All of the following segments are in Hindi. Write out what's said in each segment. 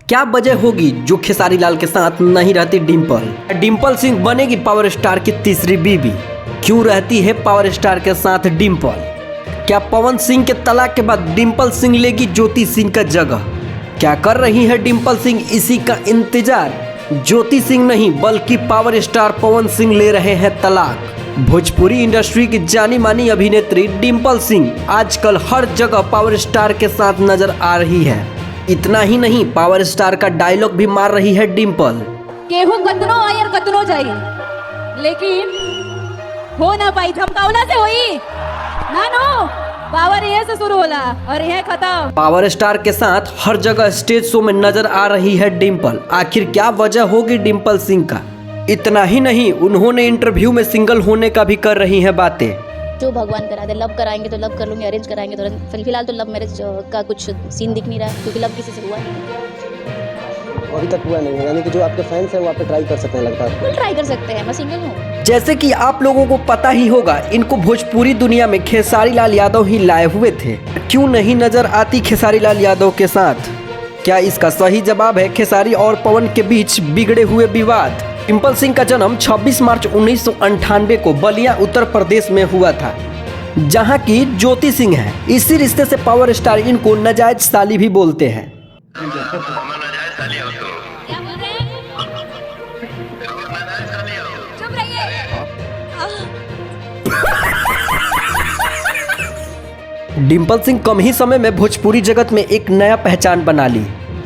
क्या वजह होगी जो खेसारी लाल के साथ नहीं रहती डिम्पल? डिम्पल सिंह बनेगी पावर स्टार की तीसरी बीवी? क्यों रहती है पावर स्टार के साथ डिम्पल? क्या पवन सिंह के तलाक के बाद डिम्पल सिंह लेगी ज्योति सिंह का जगह? क्या कर रही है डिम्पल सिंह इसी का इंतजार? ज्योति सिंह नहीं बल्कि पावर स्टार पवन सिंह ले रहे हैं तलाक। भोजपुरी इंडस्ट्री की जानी मानी अभिनेत्री डिम्पल सिंह आजकल हर जगह पावर स्टार के साथ नजर आ रही है। इतना ही नहीं, पावर स्टार का डायलॉग भी मार रही है डिम्पल। केहू कतनो आई और कतनो जाई, लेकिन हो ना पाई धमकावला से होई ना नो। पावर यह से शुरू होला और यह खत्म। पावर स्टार के साथ हर जगह स्टेज शो में नजर आ रही है डिम्पल। आखिर क्या वजह होगी डिम्पल सिंह का? इतना ही नहीं, उन्होंने इंटरव्यू में सिंगल होने का भी कर रही हैं बातें। जो भगवान करा दे, लव कराएंगे तो लव कर लूंगी, अरेंज कराएंगे तो फिलहाल तो लव मैरिज का कुछ सीन दिख नहीं रहा है, क्योंकि लव किसी से हुआ नहीं। अभी तक हुआ नहीं है, यानी कि जो आपके फैंस हैं वो आप पे ट्राई कर सकते हैं, लगता है ट्राई कर सकते हैं। मैं सिंगल हूँ। जैसे कि आप लोगों को पता ही होगा, इनको भोजपुरी दुनिया में खेसारी लाल यादव ही लाए हुए थे। क्यों नहीं नजर आती खेसारी लाल यादव के साथ? क्या इसका सही जवाब है खेसारी और पवन के बीच बिगड़े हुए विवाद? डिम्पल सिंह का जन्म 26 मार्च 1998 को बलिया उत्तर प्रदेश में हुआ था, जहां की ज्योति सिंह है। इसी रिश्ते से पावर स्टार इनको नजायज साली भी बोलते हैं। डिम्पल सिंह कम ही समय में भोजपुरी जगत में एक नया पहचान बना ली।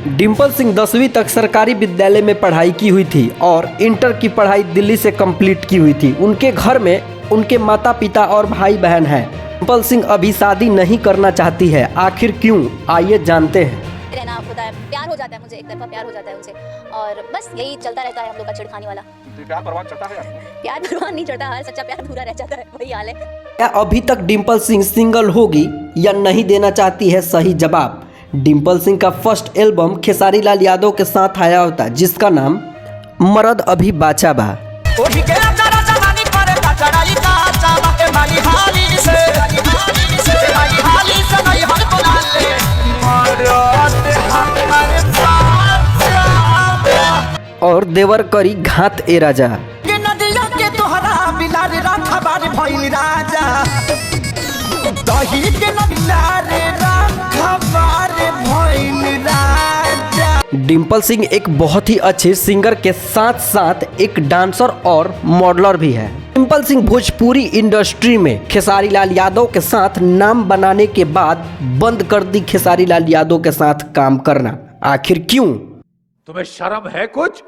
डिम्पल सिंह 10वीं तक सरकारी विद्यालय में पढ़ाई की हुई थी और इंटर की पढ़ाई दिल्ली से कंप्लीट की हुई थी। उनके घर में उनके माता पिता और भाई बहन हैं। डिम्पल सिंह अभी शादी नहीं करना चाहती है, आखिर क्यों? आइए जानते हैं। रहना आपको पता है, प्यार हो जाता है मुझे, एक तरफा प्यार हो जाता है उनसे, और बस यही चलता रहता है हम लोग का छिड़खानी वाला। प्यार परवान चढ़ता है? प्यार परवान नहीं चढ़ता, हर सच्चा प्यार अधूरा रह जाता है, वही हाल है। क्या अभी तक डिम्पल सिंह सिंगल होगी या नहीं, देना चाहती है सही जवाब। डिम्पल सिंह का फर्स्ट एल्बम खेसारी लाल यादव के साथ आया होता, जिसका नाम मरद अभी बाचा बा। और देवर करी घात ए राजा। डिम्पल सिंह एक बहुत ही अच्छे सिंगर के साथ साथ एक डांसर और मॉडलर भी है। डिम्पल सिंह भोजपुरी इंडस्ट्री में खेसारी लाल यादव के साथ नाम बनाने के बाद बंद कर दी खेसारी लाल यादव के साथ काम करना। आखिर क्यों? तुम्हें शर्म है कुछ?